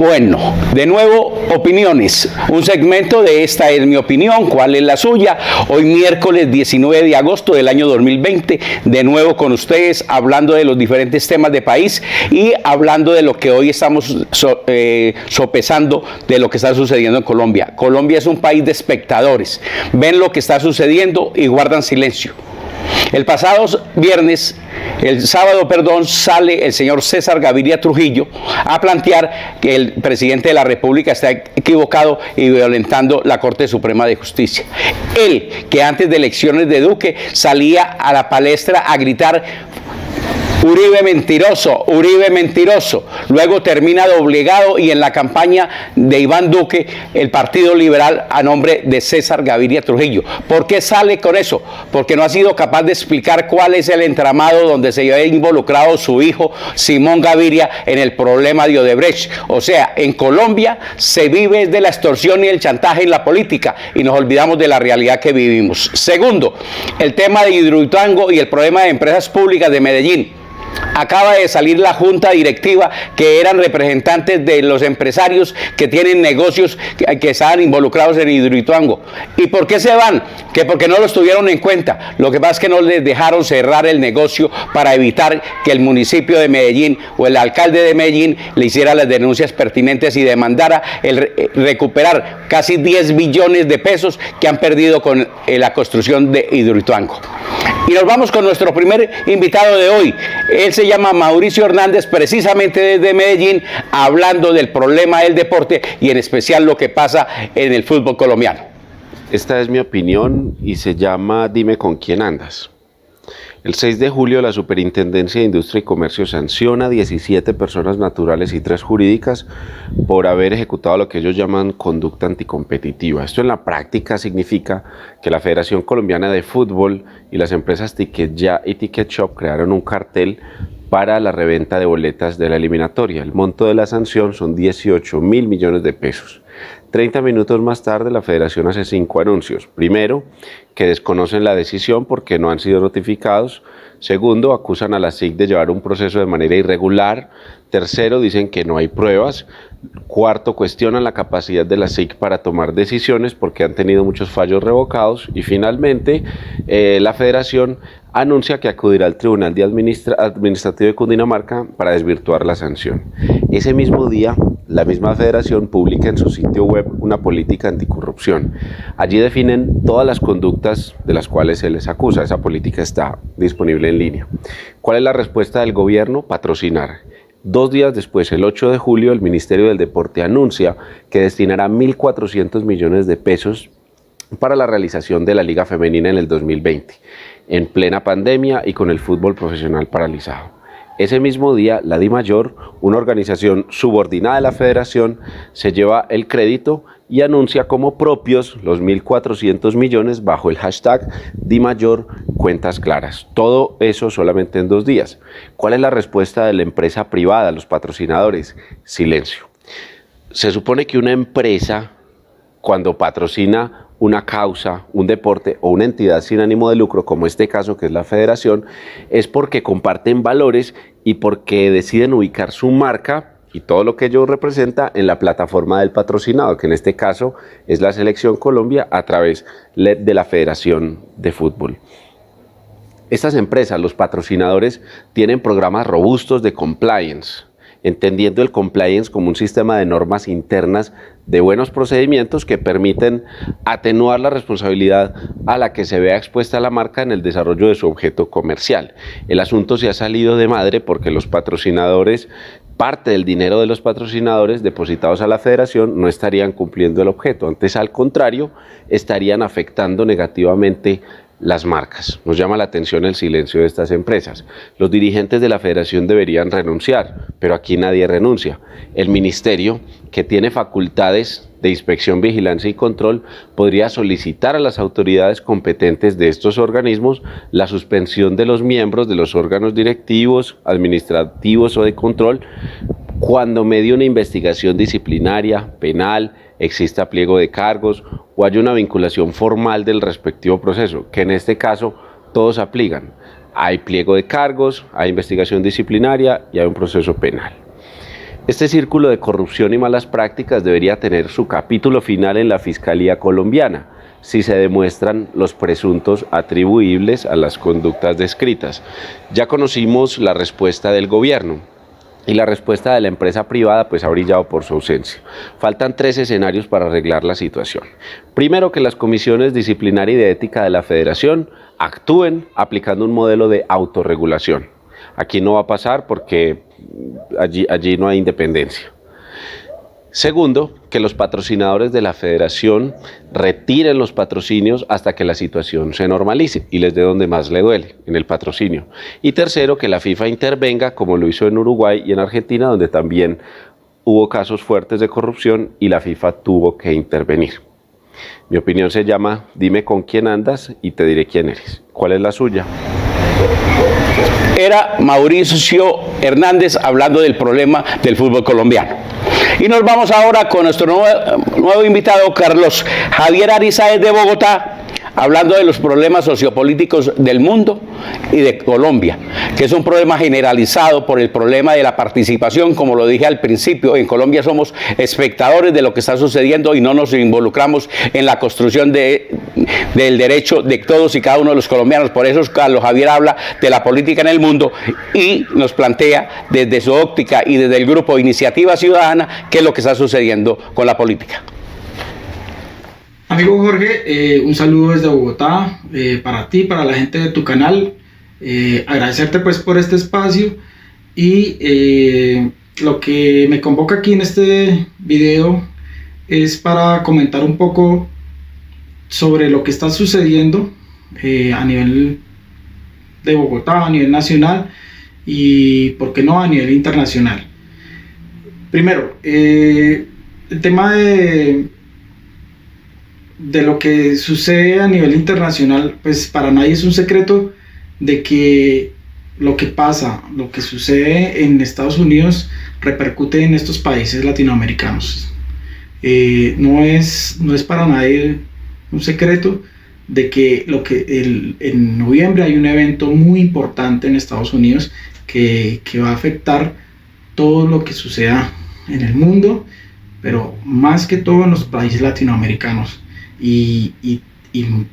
Bueno, de nuevo, opiniones. Un segmento de Esta es mi opinión, ¿cuál es la suya? Hoy miércoles 19 de agosto del año 2020, de nuevo con ustedes, hablando de los diferentes temas de país y hablando de lo que hoy estamos sopesando de lo que está sucediendo en Colombia. Colombia es un país de espectadores. Ven lo que está sucediendo y guardan silencio. El sábado, sale el señor César Gaviria Trujillo a plantear que el presidente de la República está equivocado y violentando la Corte Suprema de Justicia. Él, que antes de elecciones de Duque salía a la palestra a gritar Uribe mentiroso, Uribe mentiroso. Luego termina doblegado y en la campaña de Iván Duque, el Partido Liberal a nombre de César Gaviria Trujillo. ¿Por qué sale con eso? Porque no ha sido capaz de explicar cuál es el entramado donde se ha involucrado su hijo Simón Gaviria en el problema de Odebrecht. O sea, en Colombia se vive de la extorsión y el chantaje en la política y nos olvidamos de la realidad que vivimos. Segundo, el tema de Hidroituango y el problema de empresas públicas de Medellín. Acaba de salir la junta directiva que eran representantes de los empresarios que tienen negocios que estaban involucrados en Hidroituango. ¿Y por qué se van? Que porque no los tuvieron en cuenta. Lo que pasa es que no les dejaron cerrar el negocio para evitar que el municipio de Medellín o el alcalde de Medellín le hiciera las denuncias pertinentes y demandara recuperar casi 10 billones de pesos que han perdido con la construcción de Hidroituango. Y nos vamos con nuestro primer invitado de hoy. Él se llama Mauricio Hernández, precisamente desde Medellín, hablando del problema del deporte y en especial lo que pasa en el fútbol colombiano. Esta es mi opinión y se llama Dime con quién andas. El 6 de julio la Superintendencia de Industria y Comercio sanciona a 17 personas naturales y 3 jurídicas por haber ejecutado lo que ellos llaman conducta anticompetitiva. Esto en la práctica significa que la Federación Colombiana de Fútbol y las empresas Ticket Ya y Ticket Shop crearon un cartel para la reventa de boletas de la eliminatoria. El monto de la sanción son 18.000 millones de pesos. 30 minutos más tarde la Federación hace 5 anuncios. Primero, que desconocen la decisión porque no han sido notificados. Segundo, acusan a la SIC de llevar un proceso de manera irregular. Tercero, dicen que no hay pruebas. Cuarto, cuestionan la capacidad de la SIC para tomar decisiones porque han tenido muchos fallos revocados. Y finalmente, la Federación anuncia que acudirá al Tribunal Administrativo de Cundinamarca para desvirtuar la sanción. Ese mismo día, la misma Federación publica en su sitio web una política anticorrupción. Allí definen todas las conductas de las cuales se les acusa. Esa política está disponible en línea. ¿Cuál es la respuesta del gobierno? Patrocinar. 2 días después, el 8 de julio, el Ministerio del Deporte anuncia que destinará 1.400 millones de pesos para la realización de la Liga Femenina en el 2020, en plena pandemia y con el fútbol profesional paralizado. Ese mismo día, la DIMAYOR, una organización subordinada a la Federación, se lleva el crédito y anuncia como propios los 1.400 millones bajo el hashtag DIMAYOR Cuentas Claras. Todo eso solamente en 2 días. ¿Cuál es la respuesta de la empresa privada, los patrocinadores? Silencio. Se supone que una empresa, cuando patrocina una causa, un deporte o una entidad sin ánimo de lucro, como este caso que es la Federación, es porque comparten valores y porque deciden ubicar su marca y todo lo que ello representa en la plataforma del patrocinado, que en este caso es la Selección Colombia a través de la Federación de Fútbol. Estas empresas, los patrocinadores, tienen programas robustos de compliance, entendiendo el compliance como un sistema de normas internas de buenos procedimientos que permiten atenuar la responsabilidad a la que se vea expuesta la marca en el desarrollo de su objeto comercial. El asunto se ha salido de madre porque los patrocinadores, parte del dinero de los patrocinadores depositados a la Federación no estarían cumpliendo el objeto, antes al contrario, estarían afectando negativamente las marcas. Nos llama la atención el silencio de estas empresas. Los dirigentes de la Federación deberían renunciar, pero aquí nadie renuncia. El Ministerio, que tiene facultades de inspección, vigilancia y control, podría solicitar a las autoridades competentes de estos organismos la suspensión de los miembros de los órganos directivos, administrativos o de control cuando medie una investigación disciplinaria, penal, exista pliego de cargos o haya una vinculación formal del respectivo proceso, que en este caso todos aplican. Hay pliego de cargos, hay investigación disciplinaria y hay un proceso penal. Este círculo de corrupción y malas prácticas debería tener su capítulo final en la Fiscalía colombiana, si se demuestran los presuntos atribuibles a las conductas descritas. Ya conocimos la respuesta del gobierno y la respuesta de la empresa privada pues ha brillado por su ausencia. Faltan 3 escenarios para arreglar la situación. Primero, que las comisiones disciplinaria y de ética de la Federación actúen aplicando un modelo de autorregulación. Aquí no va a pasar porque allí no hay independencia. Segundo, que los patrocinadores de la Federación retiren los patrocinios hasta que la situación se normalice y les dé donde más le duele, en el patrocinio. Y tercero, que la FIFA intervenga como lo hizo en Uruguay y en Argentina, donde también hubo casos fuertes de corrupción y la FIFA tuvo que intervenir. Mi opinión se llama Dime con quién andas y te diré quién eres. ¿Cuál es la suya? Era Mauricio Hernández hablando del problema del fútbol colombiano. Y nos vamos ahora con nuestro nuevo invitado, Carlos Javier Arizaez de Bogotá, hablando de los problemas sociopolíticos del mundo y de Colombia, que es un problema generalizado por el problema de la participación. Como lo dije al principio, en Colombia somos espectadores de lo que está sucediendo y no nos involucramos en la construcción del derecho de todos y cada uno de los colombianos. Por eso Carlos Javier habla de la política en el mundo y nos plantea desde su óptica y desde el grupo Iniciativa Ciudadana qué es lo que está sucediendo con la política. Amigo Jorge, un saludo desde Bogotá, para ti, para la gente de tu canal. Agradecerte pues por este espacio y lo que me convoca aquí en este video es para comentar un poco sobre lo que está sucediendo a nivel de Bogotá, a nivel nacional y por qué no a nivel internacional. Primero, el tema de lo que sucede a nivel internacional, pues para nadie es un secreto de que lo que pasa, lo que sucede en Estados Unidos repercute en estos países latinoamericanos. No es para nadie un secreto de que en noviembre hay un evento muy importante en Estados Unidos que va a afectar todo lo que suceda en el mundo, pero más que todo en los países latinoamericanos. Y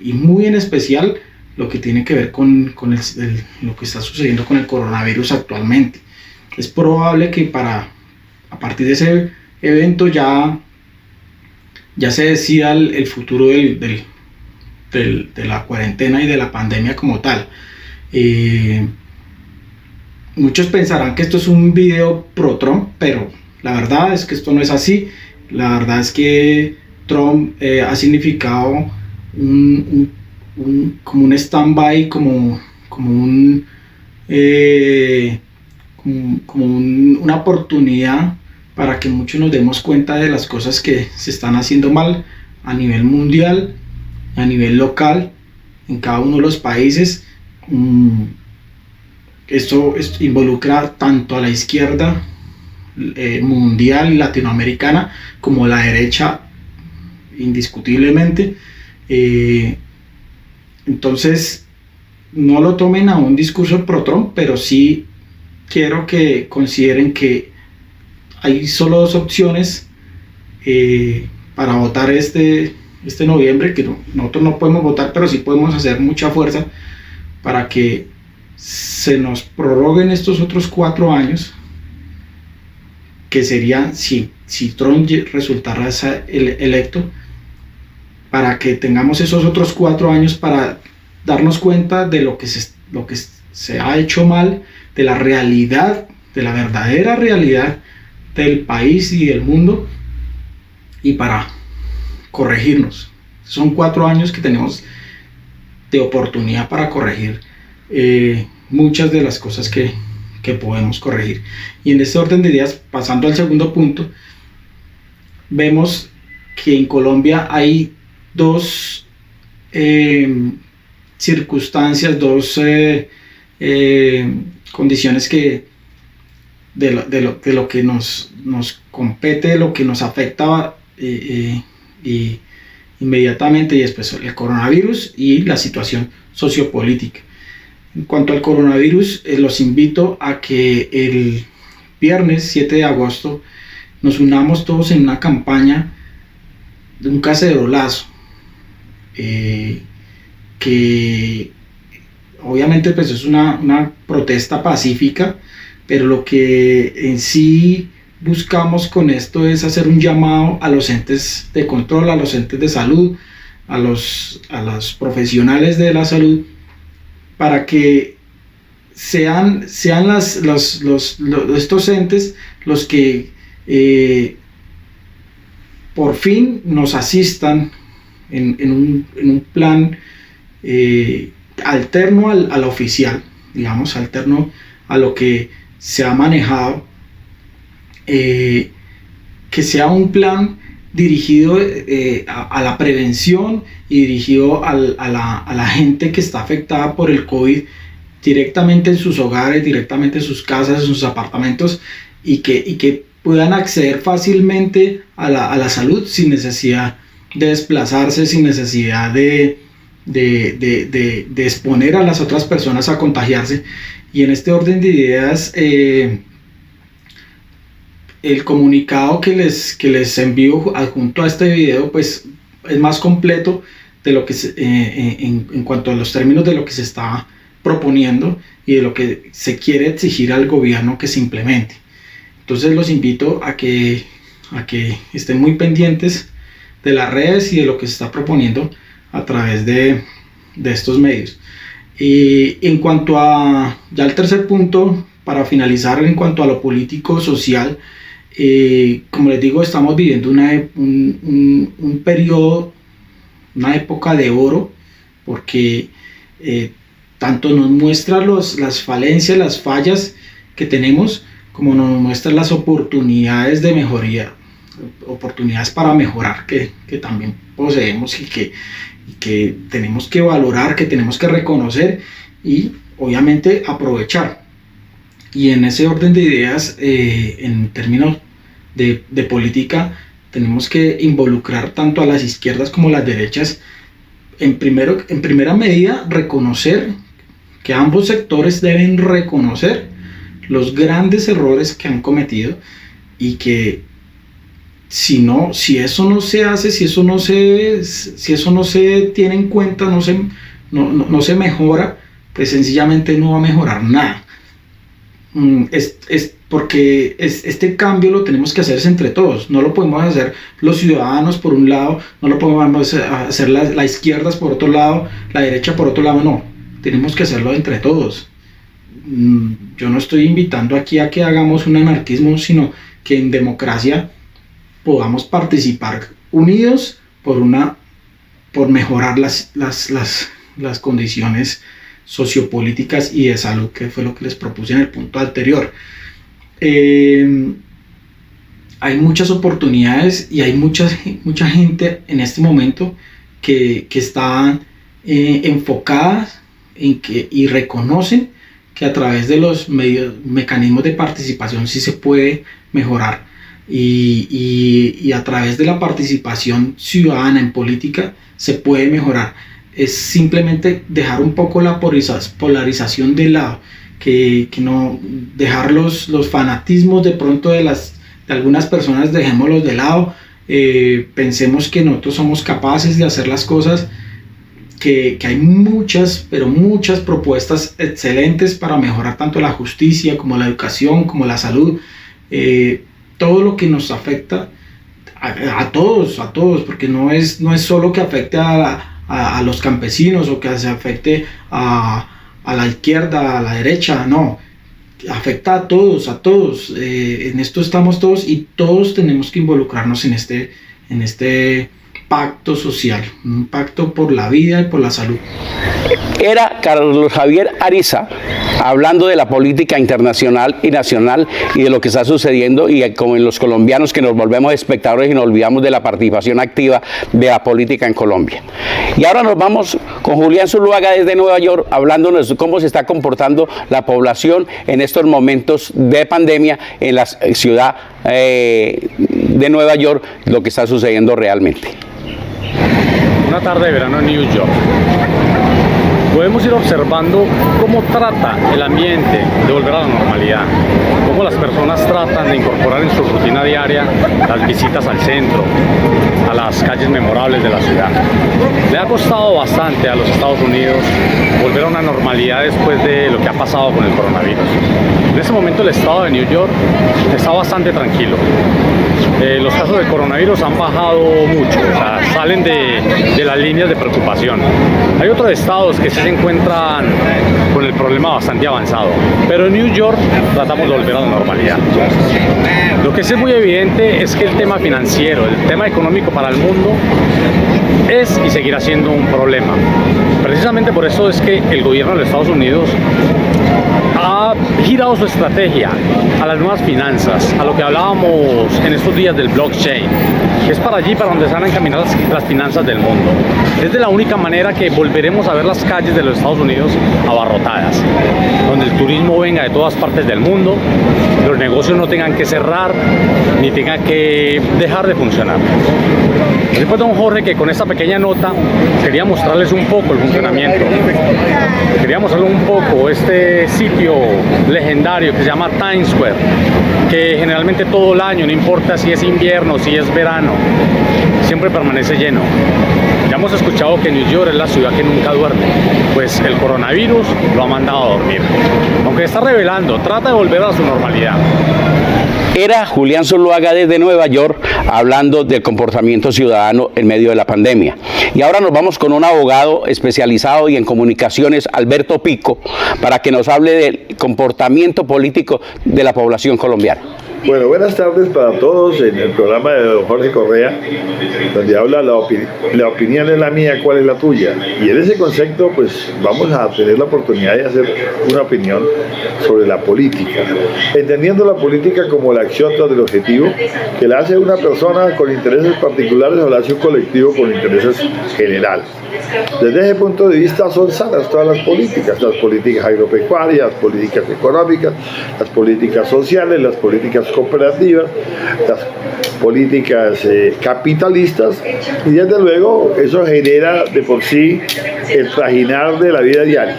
muy en especial lo que tiene que ver con lo que está sucediendo con el coronavirus actualmente. Es probable que a partir de ese evento ya se decida el futuro de la cuarentena y de la pandemia como tal. Muchos pensarán que esto es un video pro Trump, pero la verdad es que esto no es así. La verdad es que Trump ha significado como un stand-by, como una oportunidad para que muchos nos demos cuenta de las cosas que se están haciendo mal a nivel mundial, a nivel local, en cada uno de los países. Esto involucra tanto a la izquierda mundial y latinoamericana como a la derecha, indiscutiblemente. Entonces no lo tomen a un discurso pro Trump, pero sí quiero que consideren que hay solo 2 opciones para votar este noviembre, que nosotros no podemos votar, pero sí podemos hacer mucha fuerza para que se nos prorroguen estos otros 4 años, que serían si Trump resultara electo, para que tengamos esos otros 4 años para darnos cuenta de lo que se ha hecho mal, de la realidad, de la verdadera realidad del país y del mundo, y para corregirnos. Son 4 años que tenemos de oportunidad para corregir muchas de las cosas que podemos corregir. Y en este orden de ideas, pasando al segundo punto, vemos que en Colombia hay 2 circunstancias, 2 condiciones que de lo que nos compete, de lo que nos afecta inmediatamente, y después el coronavirus y la situación sociopolítica. En cuanto al coronavirus, los invito a que el viernes 7 de agosto nos unamos todos en una campaña de un cacerolazo, que obviamente pues es una protesta pacífica, pero lo que en sí buscamos con esto es hacer un llamado a los entes de control, a los entes de salud, a los profesionales de la salud, para que sean estos entes los que por fin nos asistan en un plan alterno al oficial, digamos, alterno a lo que se ha manejado, que sea un plan dirigido a la prevención y dirigido a la gente que está afectada por el COVID directamente en sus hogares, directamente en sus casas, en sus apartamentos, y que puedan acceder fácilmente a la salud sin necesidad de desplazarse, sin necesidad de exponer a las otras personas a contagiarse. Y en este orden de ideas, el comunicado que les envío adjunto a este video pues es más completo de lo que en cuanto a los términos de lo que se está proponiendo y de lo que se quiere exigir al gobierno que se implemente. Entonces los invito a que estén muy pendientes de las redes y de lo que se está proponiendo a través de estos medios. Y en cuanto a ya el tercer punto, para finalizar, en cuanto a lo político social, como les digo, estamos viviendo un periodo, una época de oro, porque tanto nos muestra las falencias, las fallas que tenemos, como nos muestra las oportunidades de mejoría, oportunidades para mejorar que también poseemos y que tenemos que valorar, que tenemos que reconocer y obviamente aprovechar. Y en ese orden de ideas, en términos de política, tenemos que involucrar tanto a las izquierdas como a las derechas. En primera medida, reconocer que ambos sectores deben reconocer los grandes errores que han cometido, y que si eso no se hace, si eso no se tiene en cuenta, no se mejora, pues sencillamente no va a mejorar nada. Porque este cambio lo tenemos que hacer entre todos. No lo podemos hacer los ciudadanos por un lado, no lo podemos hacer la izquierda por otro lado, la derecha por otro lado, no. Tenemos que hacerlo entre todos. Yo no estoy invitando aquí a que hagamos un anarquismo, sino que en democracia podamos participar unidos por mejorar las condiciones sociopolíticas y de salud, que fue lo que les propuse en el punto anterior. Hay muchas oportunidades y hay mucha gente en este momento que está enfocada y reconocen que a través de los mecanismos de participación sí se puede mejorar, y a través de la participación ciudadana en política se puede mejorar. Es simplemente dejar un poco la polarización de lado, que no dejar los fanatismos de pronto de algunas personas, dejémoslos de lado. Pensemos que nosotros somos capaces de hacer las cosas, que hay muchas propuestas excelentes para mejorar tanto la justicia como la educación, como la salud, todo lo que nos afecta a todos, porque no es solo que afecte a los campesinos o que se afecte a la izquierda, a la derecha, no, afecta a todos, en esto estamos todos y todos tenemos que involucrarnos en este pacto social, un pacto por la vida y por la salud. Era Carlos Javier Ariza hablando de la política internacional y nacional y de lo que está sucediendo, y como en los colombianos que nos volvemos espectadores y nos olvidamos de la participación activa de la política en Colombia. Y ahora nos vamos con Julián Zuluaga desde Nueva York, hablándonos de cómo se está comportando la población en estos momentos de pandemia en la ciudad de Nueva York, lo que está sucediendo realmente. Una tarde de verano en New York. Podemos ir observando cómo trata el ambiente de volver a la normalidad, cómo las personas tratan de incorporar en su rutina diaria las visitas al centro, a las calles memorables de la ciudad. Le ha costado bastante a los Estados Unidos volver a una normalidad después de lo que ha pasado con el coronavirus. En ese momento el estado de New York está bastante tranquilo. Los casos de coronavirus han bajado mucho, o sea, salen de las líneas de preocupación. Hay otros estados que sí se encuentran con el problema bastante avanzado, pero en New York tratamos de volver a la normalidad. Lo que sí es muy evidente es que el tema financiero, el tema económico para el mundo es y seguirá siendo un problema. Precisamente por eso es que el gobierno de los Estados Unidos ha girado su estrategia a las nuevas finanzas, a lo que hablábamos en estos días del blockchain. Es para allí para donde se van a encaminar las finanzas del mundo. Es de la única manera que volveremos a ver las calles de los Estados Unidos abarrotadas, donde el turismo venga de todas partes del mundo, los negocios no tengan que cerrar ni tengan que dejar de funcionar. Después, don Jorge, que con esta pequeña nota quería mostrarles un poco el funcionamiento. Quería mostrarles un poco este sitio legendario que se llama Times Square, que generalmente todo el año, no importa si es invierno, si es verano, siempre permanece lleno. Ya hemos escuchado que New York es la ciudad que nunca duerme, pues el coronavirus lo ha mandado a dormir. Aunque está revelando, trata de volver a su normalidad. Era Julián Zuluaga desde Nueva York hablando del comportamiento ciudadano en medio de la pandemia. Y ahora nos vamos con un abogado especializado y en comunicaciones, Alberto Pico, para que nos hable del comportamiento político de la población colombiana. Bueno, buenas tardes para todos en el programa de don Jorge Correa, donde habla la opinión es la mía, ¿cuál es la tuya? Y en ese concepto, pues vamos a tener la oportunidad de hacer una opinión sobre la política, entendiendo la política como la acción tras el objetivo que la hace una persona con intereses particulares o la hace un colectivo con intereses generales. Desde ese punto de vista son sanas todas las políticas agropecuarias, las políticas económicas, las políticas sociales, las políticas cooperativas, las políticas capitalistas, y desde luego eso genera de por sí el trajinar de la vida diaria.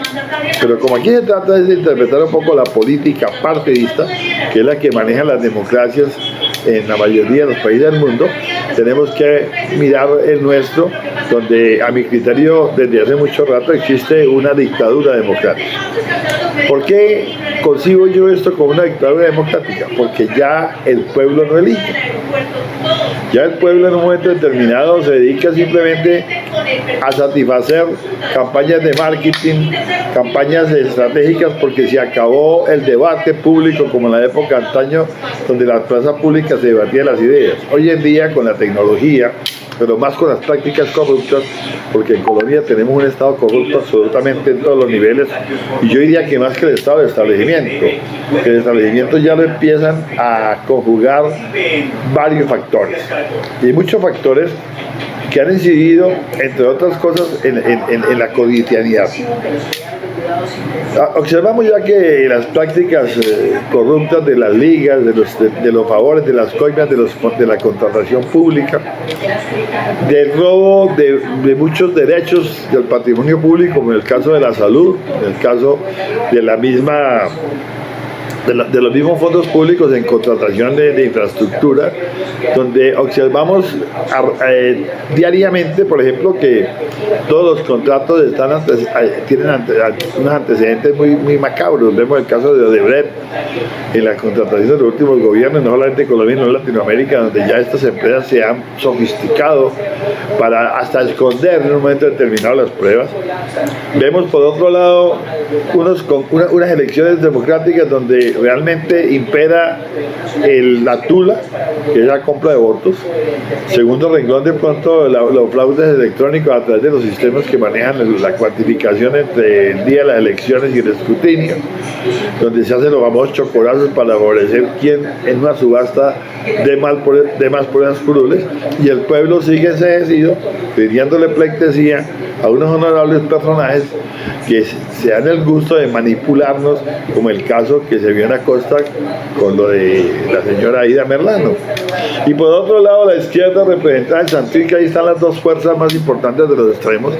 Pero como aquí se trata de interpretar un poco la política partidista, que es la que manejan las democracias en la mayoría de los países del mundo, tenemos que mirar el nuestro, donde a mi criterio desde hace mucho rato existe una dictadura democrática. ¿Por qué concibo yo esto como una dictadura democrática? Porque ya el pueblo no elige. Ya el pueblo en un momento determinado se dedica simplemente a satisfacer campañas de marketing, campañas estratégicas, porque se acabó el debate público como en la época antaño, donde las plazas públicas se debatían las ideas. Hoy en día, con la tecnología, pero más con las prácticas corruptas, porque en Colombia tenemos un Estado corrupto absolutamente en todos los niveles, y yo diría que más que el Estado, el establecimiento. El establecimiento ya lo empiezan a conjugar varios factores, y hay muchos factores que han incidido, entre otras cosas, en la cotidianidad. Observamos ya que las prácticas corruptas de las ligas, de los favores, de las coimas, de la contratación pública, del robo de muchos derechos del patrimonio público, como en el caso de la salud, en el caso de la misma de los mismos fondos públicos en contratación de infraestructura, donde observamos diariamente, por ejemplo, que todos los contratos tienen unos antecedentes muy macabros. Vemos el caso de Odebrecht en la contratación de los últimos gobiernos, no solamente en Colombia, sino en Latinoamérica, donde ya estas empresas se han sofisticado para hasta esconder en un momento determinado las pruebas. Vemos por otro lado unas elecciones democráticas donde realmente impera la tula, que es la compra de votos. Segundo renglón, de pronto los fraudes electrónicos a través de los sistemas que manejan la cuantificación entre el día de las elecciones y el escrutinio, donde se hacen los famosos chocorazos para favorecer quien en una subasta dé más por las curules, y el pueblo sigue enseguecido pidiéndole pleitesía a unos honorables personajes que se dan el gusto de manipularnos, como el caso que se vio en Acosta con lo de la señora Aida Merlano. Y por otro lado, la izquierda representada en Santuica, ahí están las dos fuerzas más importantes de los extremos,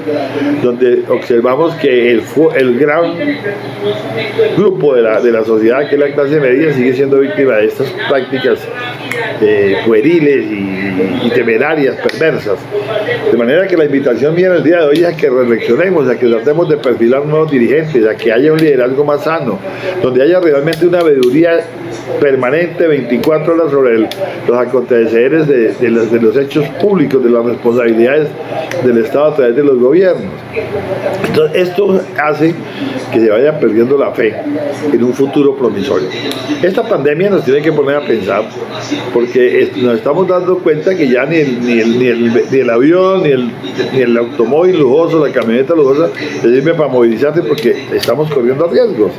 donde observamos que el gran grupo de la sociedad, que es la clase media, sigue siendo víctima de estas prácticas pueriles y temerarias, perversas. De manera que la invitación mía en el día de hoy es a que reflexionemos, a que tratemos de perfilar nuevos dirigentes, a que haya un liderazgo más sano, donde haya realmente una veeduría permanente 24 horas sobre los aconteceres de los hechos públicos, de las responsabilidades del Estado a través de los gobiernos. Entonces esto hace que se vaya perdiendo la fe en un futuro promisorio. Esta pandemia nos tiene que poner a pensar, porque nos estamos dando cuenta que ya ni el avión, ni el automóvil lujoso, la camioneta lujosa, le sirve para movilizarse, porque estamos corriendo riesgos.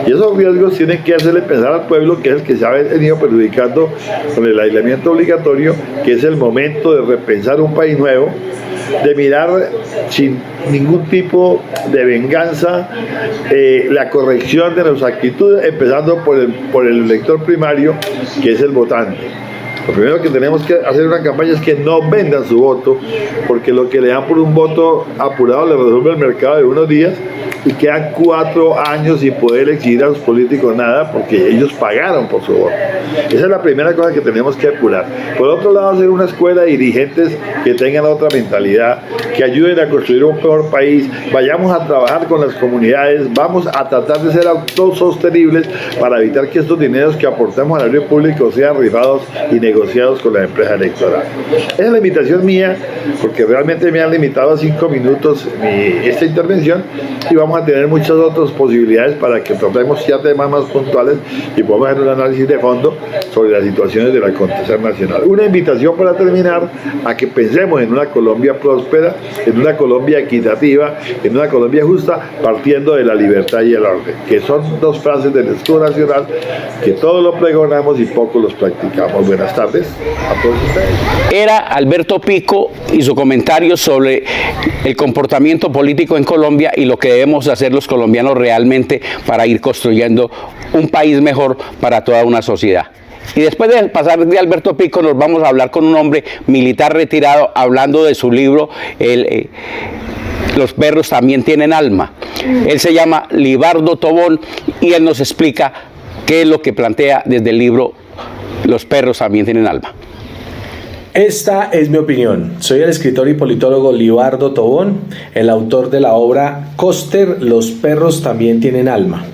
Y esos riesgos tienen que hacerle pensar al pueblo, que es el que se ha venido perjudicando con el aislamiento obligatorio, que es el momento de repensar un país nuevo, de mirar sin ningún tipo de venganza la corrección de nuestras actitudes, empezando por el elector primario, que es el votante. Lo primero que tenemos que hacer en una campaña es que no vendan su voto, porque lo que le dan por un voto apurado le resuelve el mercado de unos días, y quedan 4 años sin poder exigir a los políticos nada, porque ellos pagaron por su voto. Esa es la primera cosa que tenemos que apurar. Por otro lado, hacer una escuela de dirigentes que tengan otra mentalidad, que ayuden a construir un mejor país. Vayamos a trabajar con las comunidades, vamos a tratar de ser autosostenibles para evitar que estos dineros que aportamos al área público sean rifados y negociados con la empresa electoral. Esa es la invitación mía, porque realmente me han limitado a 5 minutos esta intervención, y vamos a tener muchas otras posibilidades para que tratemos ya temas más puntuales y podamos hacer un análisis de fondo sobre las situaciones del acontecer nacional. Una invitación para terminar a que pensemos en una Colombia próspera, en una Colombia equitativa, en una Colombia justa, partiendo de la libertad y el orden, que son 2 frases del escudo nacional que todos lo pregonamos y pocos los practicamos. Buenas tardes a todos ustedes. Era Alberto Pico y su comentario sobre el comportamiento político en Colombia y lo que debemos hacer los colombianos realmente para ir construyendo un país mejor para toda una sociedad. Y después de pasar de Alberto Pico, nos vamos a hablar con un hombre militar retirado, hablando de su libro Los perros también tienen alma. Él se llama Libardo Tobón, y él nos explica qué es lo que plantea desde el libro Los perros también tienen alma. Esta es mi opinión. Soy el escritor y politólogo Libardo Tobón, el autor de la obra Koster, Los perros también tienen alma.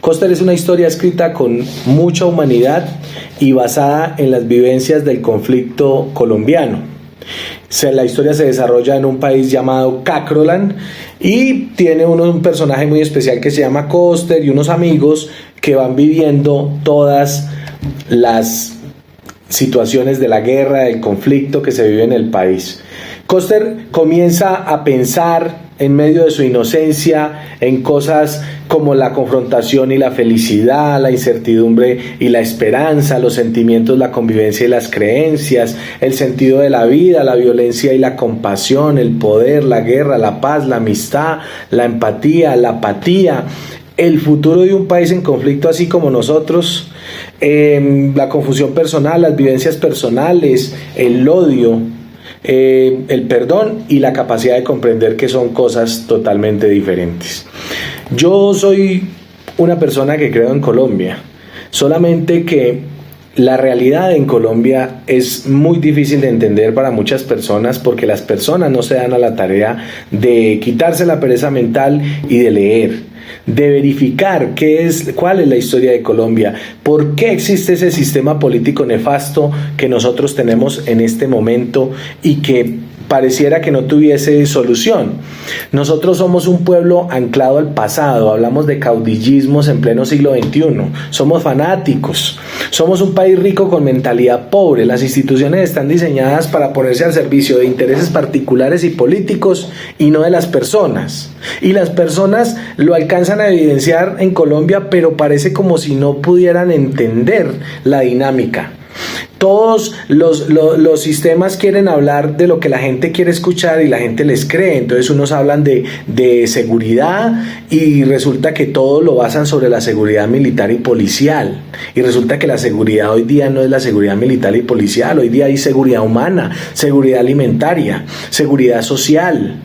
Koster es una historia escrita con mucha humanidad y basada en las vivencias del conflicto colombiano. La historia se desarrolla en un país llamado Cacroland y tiene un personaje muy especial que se llama Koster y unos amigos que van viviendo todas las situaciones de la guerra, del conflicto que se vive en el país. Koster comienza a pensar en medio de su inocencia en cosas como la confrontación y la felicidad, la incertidumbre y la esperanza, los sentimientos, la convivencia y las creencias, el sentido de la vida, la violencia y la compasión, el poder, la guerra, la paz, la amistad, la empatía, la apatía, el futuro de un país en conflicto así como nosotros, la confusión personal, las vivencias personales, el odio, el perdón y la capacidad de comprender que son cosas totalmente diferentes. Yo soy una persona que creo en Colombia, solamente que la realidad en Colombia es muy difícil de entender para muchas personas, porque las personas no se dan a la tarea de quitarse la pereza mental y de leer, de verificar cuál es la historia de Colombia, por qué existe ese sistema político nefasto que nosotros tenemos en este momento y que pareciera que no tuviese solución. Nosotros somos un pueblo anclado al pasado, hablamos de caudillismos en pleno siglo XXI, somos fanáticos, somos un país rico con mentalidad pobre, las instituciones están diseñadas para ponerse al servicio de intereses particulares y políticos y no de las personas, y las personas lo alcanzan a evidenciar en Colombia, pero parece como si no pudieran entender la dinámica. Todos los sistemas quieren hablar de lo que la gente quiere escuchar y la gente les cree. Entonces unos hablan de seguridad y resulta que todo lo basan sobre la seguridad militar y policial. Y resulta que la seguridad hoy día no es la seguridad militar y policial. Hoy día hay seguridad humana, seguridad alimentaria, seguridad social.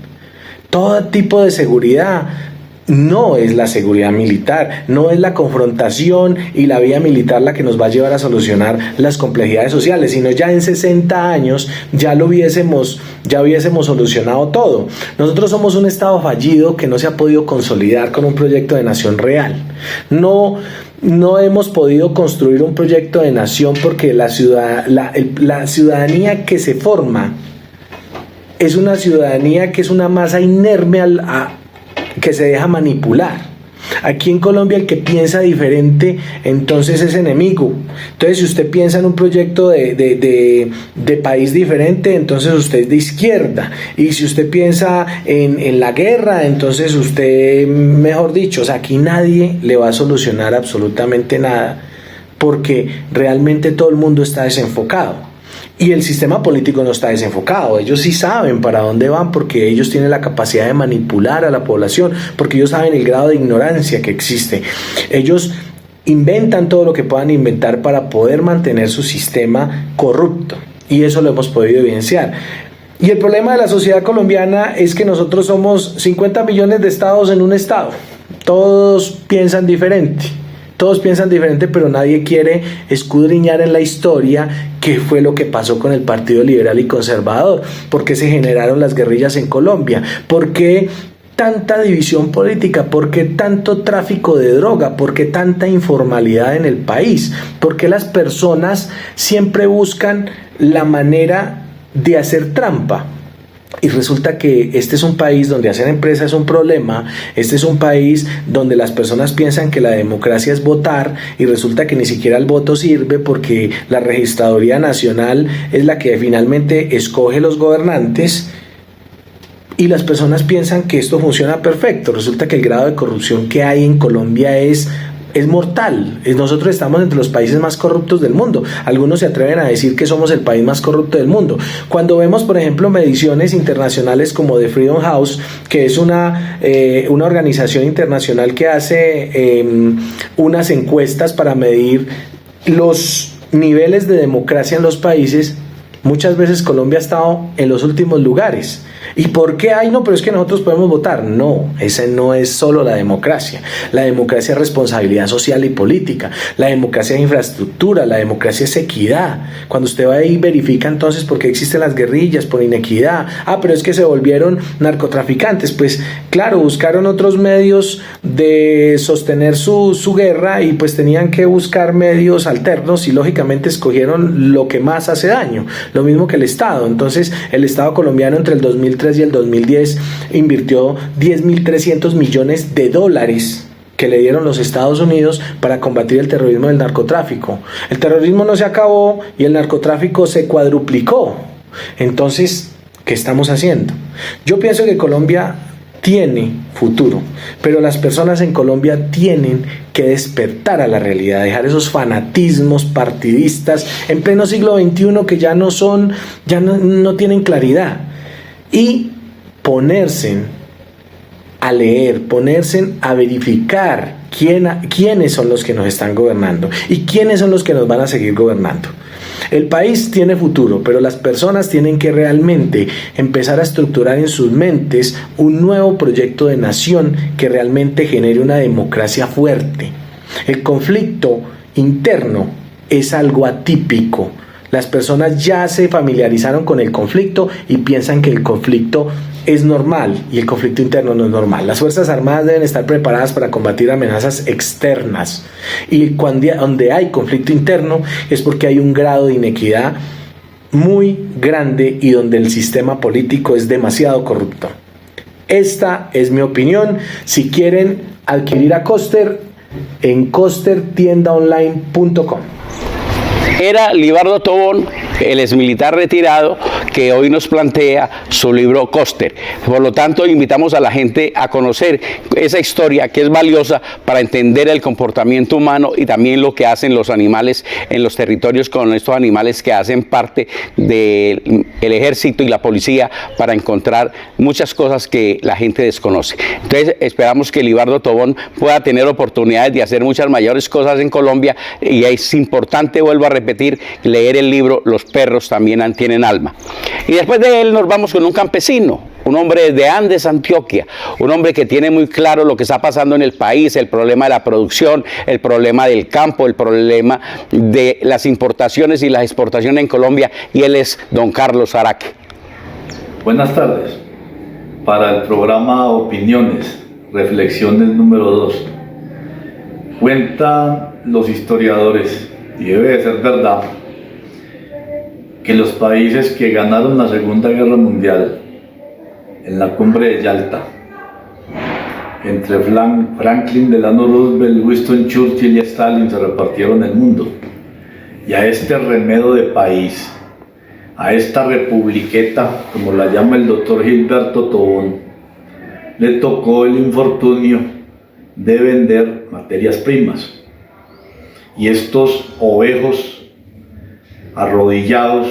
Todo tipo de seguridad. No es la seguridad militar, no es la confrontación y la vía militar la que nos va a llevar a solucionar las complejidades sociales, sino ya en 60 años ya hubiésemos solucionado todo. Nosotros somos un Estado fallido que no se ha podido consolidar con un proyecto de nación real. No hemos podido construir un proyecto de nación porque la ciudadanía que se forma es una ciudadanía que es una masa inerme que se deja manipular. Aquí en Colombia el que piensa diferente entonces es enemigo. Entonces si usted piensa en un proyecto de país diferente, entonces usted es de izquierda. Y si usted piensa en la guerra, entonces usted, mejor dicho, o sea, aquí nadie le va a solucionar absolutamente nada, porque realmente todo el mundo está desenfocado. Y el sistema político no está desenfocado. Ellos sí saben para dónde van porque ellos tienen la capacidad de manipular a la población, porque ellos saben el grado de ignorancia que existe. Ellos inventan todo lo que puedan inventar para poder mantener su sistema corrupto. Y eso lo hemos podido evidenciar. Y el problema de la sociedad colombiana es que nosotros somos 50 millones de estados en un estado. Todos piensan diferente. Todos piensan diferente, pero nadie quiere escudriñar en la historia qué fue lo que pasó con el Partido Liberal y Conservador, por qué se generaron las guerrillas en Colombia, por qué tanta división política, por qué tanto tráfico de droga, por qué tanta informalidad en el país, por qué las personas siempre buscan la manera de hacer trampa. Y resulta que este es un país donde hacer empresa es un problema, este es un país donde las personas piensan que la democracia es votar y resulta que ni siquiera el voto sirve porque la Registraduría Nacional es la que finalmente escoge los gobernantes y las personas piensan que esto funciona perfecto. Resulta que el grado de corrupción que hay en Colombia es mortal. Nosotros estamos entre los países más corruptos del mundo. Algunos se atreven a decir que somos el país más corrupto del mundo. Cuando vemos, por ejemplo, mediciones internacionales como The Freedom House, que es una organización internacional que hace unas encuestas para medir los niveles de democracia en los países, muchas veces Colombia ha estado en los últimos lugares. ¿Y por qué? Ay, no, pero es que nosotros podemos votar. No, esa no es solo la democracia. La democracia es responsabilidad social y política. La democracia es infraestructura. La democracia es equidad. Cuando usted va ahí y verifica entonces por qué existen las guerrillas, por inequidad. Ah, pero es que se volvieron narcotraficantes. Pues claro, buscaron otros medios de sostener su guerra y pues tenían que buscar medios alternos y lógicamente escogieron lo que más hace daño. Lo mismo que el Estado. Entonces el Estado colombiano entre el 2003 y el 2010 invirtió $10.300 millones que le dieron los Estados Unidos para combatir el terrorismo del narcotráfico. El terrorismo no se acabó y el narcotráfico se cuadruplicó. Entonces, ¿qué estamos haciendo? Yo pienso que Colombia tiene futuro, pero las personas en Colombia tienen que despertar a la realidad, dejar esos fanatismos partidistas en pleno siglo XXI que ya no tienen claridad. Y ponerse a leer, ponerse a verificar quiénes son los que nos están gobernando y quiénes son los que nos van a seguir gobernando. El país tiene futuro, pero las personas tienen que realmente empezar a estructurar en sus mentes un nuevo proyecto de nación que realmente genere una democracia fuerte. El conflicto interno es algo atípico. Las personas ya se familiarizaron con el conflicto y piensan que el conflicto es normal y el conflicto interno no es normal. Las Fuerzas Armadas deben estar preparadas para combatir amenazas externas y donde hay conflicto interno es porque hay un grado de inequidad muy grande y donde el sistema político es demasiado corrupto. Esta es mi opinión. Si quieren adquirir a Koster, en kostertiendaonline.com. Era Libardo Tobón, el exmilitar retirado, que hoy nos plantea su libro Koster. Por lo tanto, invitamos a la gente a conocer esa historia que es valiosa para entender el comportamiento humano y también lo que hacen los animales en los territorios con estos animales que hacen parte del ejército y la policía para encontrar muchas cosas que la gente desconoce. Entonces, esperamos que Libardo Tobón pueda tener oportunidades de hacer muchas mayores cosas en Colombia, y es importante, vuelvo a repetir, leer el libro Los perros también tienen alma. Y después de él nos vamos con un campesino, un hombre de Andes, Antioquia, un hombre que tiene muy claro lo que está pasando en el país, el problema de la producción, el problema del campo, el problema de las importaciones y las exportaciones en Colombia, y él es don Carlos Araque. Buenas tardes. Para el programa Opiniones, reflexiones número 2. Cuentan los historiadores, y debe de ser verdad, que los países que ganaron la Segunda Guerra Mundial en la cumbre de Yalta, entre Franklin Delano Roosevelt, Winston Churchill y Stalin, se repartieron el mundo. Y a este remedo de país, a esta republiqueta, como la llama el doctor Gilberto Tobón, le tocó el infortunio de vender materias primas. Y estos ovejos arrodillados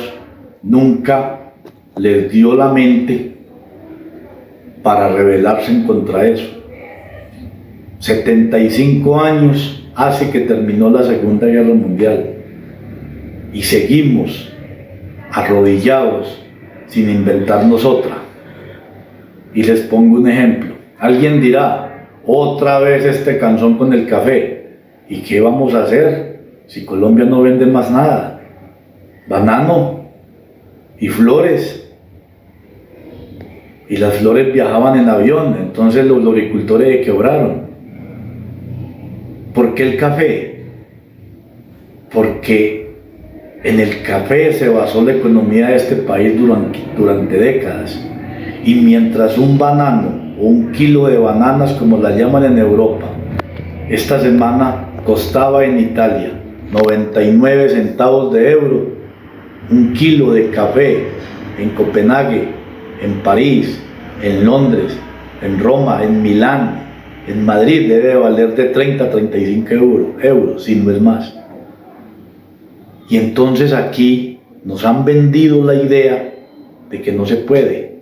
nunca les dio la mente para rebelarse en contra de eso. 75 años hace que terminó la Segunda Guerra Mundial y seguimos arrodillados sin inventarnos otra. Y les pongo un ejemplo. Alguien dirá, otra vez este canzón con el café. ¿Y qué vamos a hacer si Colombia no vende más nada? Banano y flores. Y las flores viajaban en avión, entonces los floricultores se quebraron. ¿Por qué el café? Porque en el café se basó la economía de este país durante décadas. Y mientras un banano o un kilo de bananas, como la llaman en Europa, esta semana costaba en Italia 99 centavos de euro, un kilo de café en Copenhague, en París, en Londres, en Roma, en Milán, en Madrid debe valer de 30 a 35 euros, si no es más. Y entonces aquí nos han vendido la idea de que no se puede.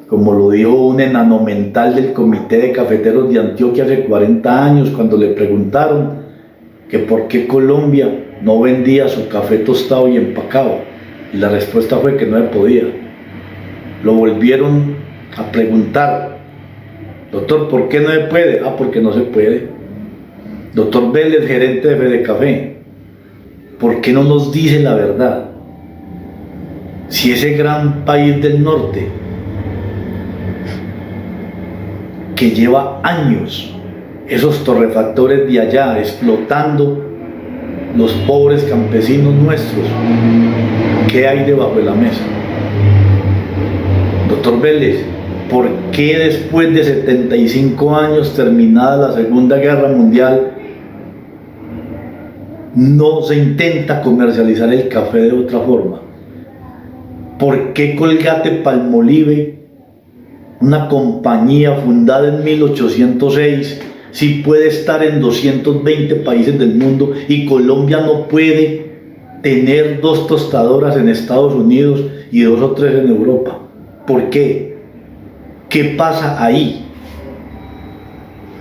Como lo dijo un enano mental del Comité de Cafeteros de Antioquia hace 40 años, cuando le preguntaron que por qué Colombia no vendía su café tostado y empacado. Y la respuesta fue que no se podía. Lo volvieron a preguntar, doctor, ¿por qué no se puede? Ah, porque no se puede. Doctor Vélez, gerente de Fedecafé, ¿por qué no nos dice la verdad? Si ese gran país del norte, que lleva años, esos torrefactores de allá explotando los pobres campesinos nuestros, ¿qué hay debajo de la mesa? Doctor Vélez, ¿por qué después de 75 años terminada la Segunda Guerra Mundial no se intenta comercializar el café de otra forma? ¿Por qué Colgate-Palmolive, una compañía fundada en 1806, sí puede estar en 220 países del mundo y Colombia no puede tener 2 tostadoras en Estados Unidos y 2 o 3 en Europa? ¿Por qué? ¿Qué pasa ahí?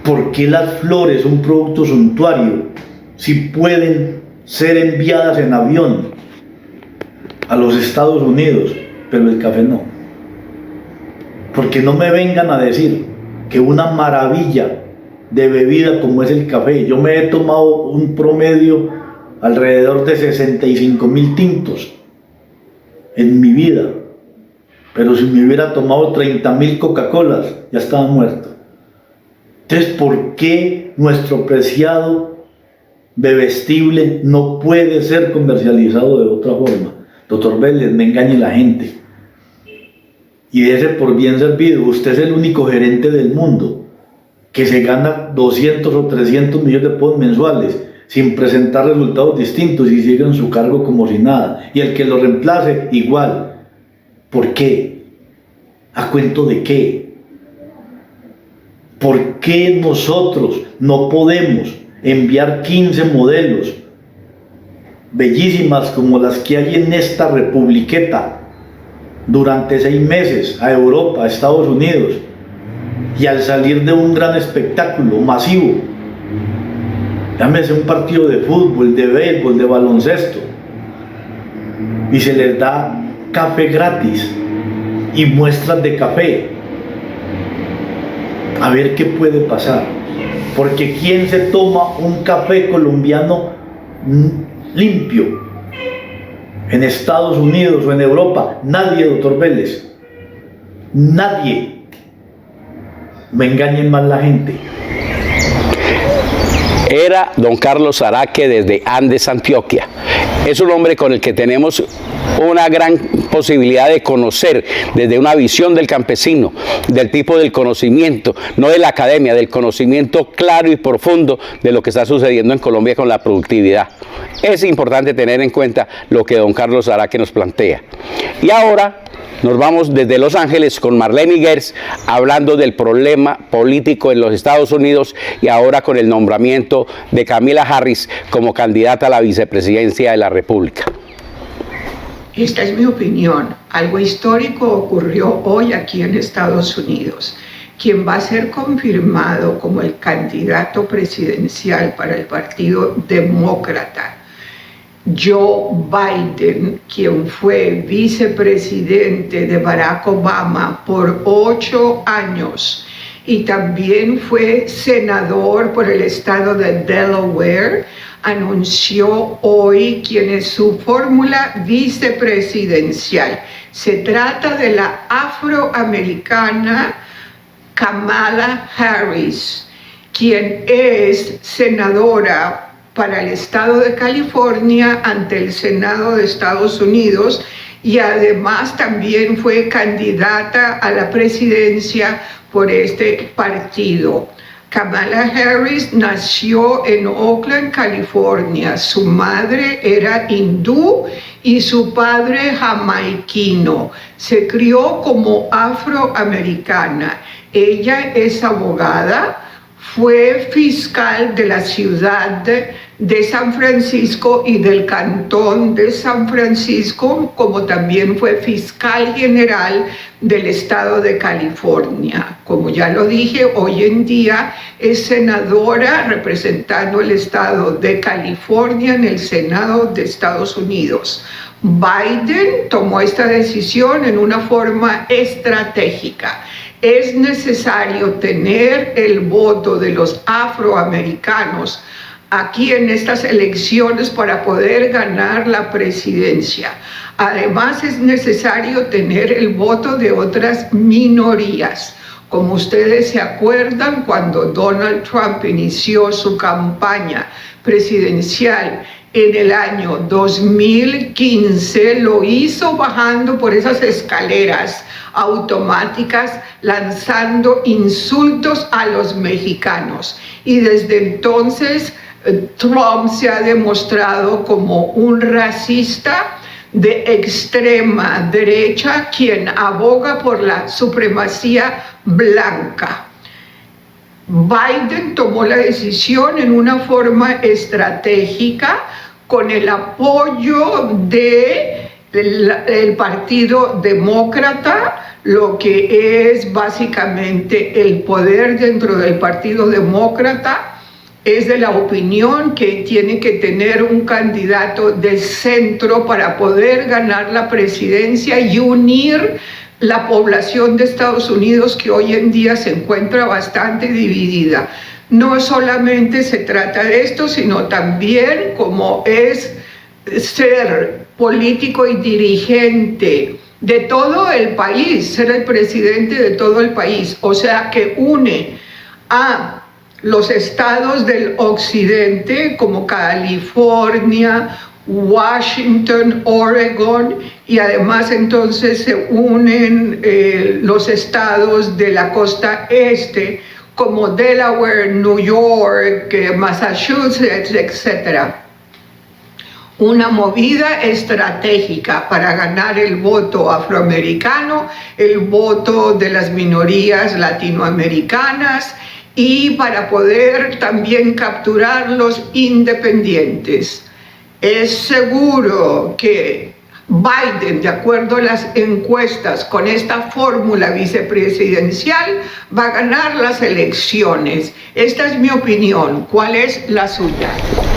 ¿Por qué las flores, un producto suntuario, sí pueden ser enviadas en avión a los Estados Unidos, pero el café no? Porque no me vengan a decir que una maravilla de bebida como es el café, yo me he tomado un promedio alrededor de 65,000 tintos en mi vida, pero si me hubiera tomado 30,000 Coca-Colas ya estaba muerto. Entonces, ¿por qué nuestro preciado bebestible no puede ser comercializado de otra forma? Doctor Vélez, me engañe la gente y dése por bien servido. Usted es el único gerente del mundo que se gana 200 o 300 millones de pesos mensuales sin presentar resultados distintos y sigue en su cargo como si nada, y el que lo reemplace igual. ¿Por qué? ¿A cuento de qué? ¿Por qué nosotros no podemos enviar 15 modelos bellísimas como las que hay en esta republiqueta durante 6 meses a Europa, a Estados Unidos, y al salir de un gran espectáculo masivo, llámese un partido de fútbol, de béisbol, de baloncesto, y se les da café gratis y muestras de café? A ver qué puede pasar, porque ¿quién se toma un café colombiano limpio en Estados Unidos o en Europa? Nadie, doctor Vélez, nadie. Me engañen más la gente. Era don Carlos Araque desde Andes, Antioquia. Es un hombre con el que tenemos una gran posibilidad de conocer desde una visión del campesino, del tipo del conocimiento, no de la academia, del conocimiento claro y profundo de lo que está sucediendo en Colombia con la productividad. Es importante tener en cuenta lo que don Carlos Araque nos plantea. Y ahora nos vamos desde Los Ángeles con Marlene Gers hablando del problema político en los Estados Unidos y ahora con el nombramiento de Kamala Harris como candidata a la vicepresidencia de la República. Esta es mi opinión. Algo histórico ocurrió hoy aquí en Estados Unidos. Quien va a ser confirmado como el candidato presidencial para el Partido Demócrata, Joe Biden, quien fue vicepresidente de Barack Obama por 8 años y también fue senador por el estado de Delaware, anunció hoy quién es su fórmula vicepresidencial. Se trata de la afroamericana Kamala Harris, quien es senadora para el estado de California ante el Senado de Estados Unidos y además también fue candidata a la presidencia por este partido. Kamala Harris nació en Oakland, California. Su madre era hindú y su padre jamaiquino. Se crió como afroamericana. Ella es abogada. Fue fiscal de la ciudad de San Francisco y del cantón de San Francisco, como también fue fiscal general del estado de California. Como ya lo dije, hoy en día es senadora representando el estado de California en el Senado de Estados Unidos. Biden tomó esta decisión en una forma estratégica. Es necesario tener el voto de los afroamericanos aquí en estas elecciones para poder ganar la presidencia. Además, es necesario tener el voto de otras minorías. Como ustedes se acuerdan, cuando Donald Trump inició su campaña presidencial en el año 2015, lo hizo bajando por esas escaleras automáticas, lanzando insultos a los mexicanos. Y desde entonces Trump se ha demostrado como un racista de extrema derecha, quien aboga por la supremacía blanca. Biden tomó la decisión en una forma estratégica con el apoyo del Partido Demócrata, lo que es básicamente el poder dentro del Partido Demócrata. Es de la opinión que tiene que tener un candidato de centro para poder ganar la presidencia y unir la población de Estados Unidos, que hoy en día se encuentra bastante dividida. No solamente se trata de esto, sino también como es ser político y dirigente de todo el país, ser el presidente de todo el país, o sea que une a los estados del occidente como California, Washington, Oregon, y además entonces se unen los estados de la costa este como Delaware, New York, Massachusetts, etc. una movida estratégica para ganar el voto afroamericano, el voto de las minorías latinoamericanas y para poder también capturar los independientes. Es seguro que Biden, de acuerdo a las encuestas, con esta fórmula vicepresidencial, va a ganar las elecciones. Esta es mi opinión. ¿Cuál es la suya?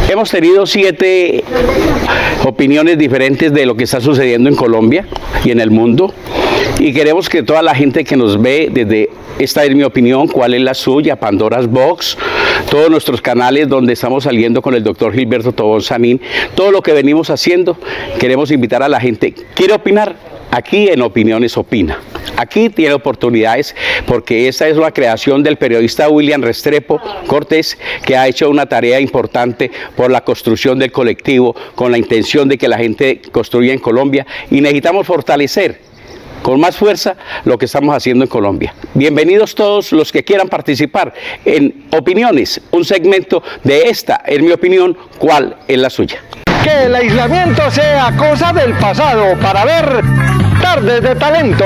Hemos tenido 7 opiniones diferentes de lo que está sucediendo en Colombia y en el mundo. Y queremos que toda la gente que nos ve desde esta es mi opinión, cuál es la suya, Pandora's Box, todos nuestros canales donde estamos saliendo con el doctor Gilberto Tobón Sanín, todo lo que venimos haciendo, queremos invitar a la gente. ¿Quiere opinar? Aquí en Opiniones Opina. Aquí tiene oportunidades porque esta es una creación del periodista William Restrepo Cortés, que ha hecho una tarea importante por la construcción del colectivo con la intención de que la gente construya en Colombia, y necesitamos fortalecer con más fuerza lo que estamos haciendo en Colombia. Bienvenidos todos los que quieran participar en Opiniones, un segmento de esta es mi opinión, ¿cuál es la suya? Que el aislamiento sea cosa del pasado para ver Tardes de Talento.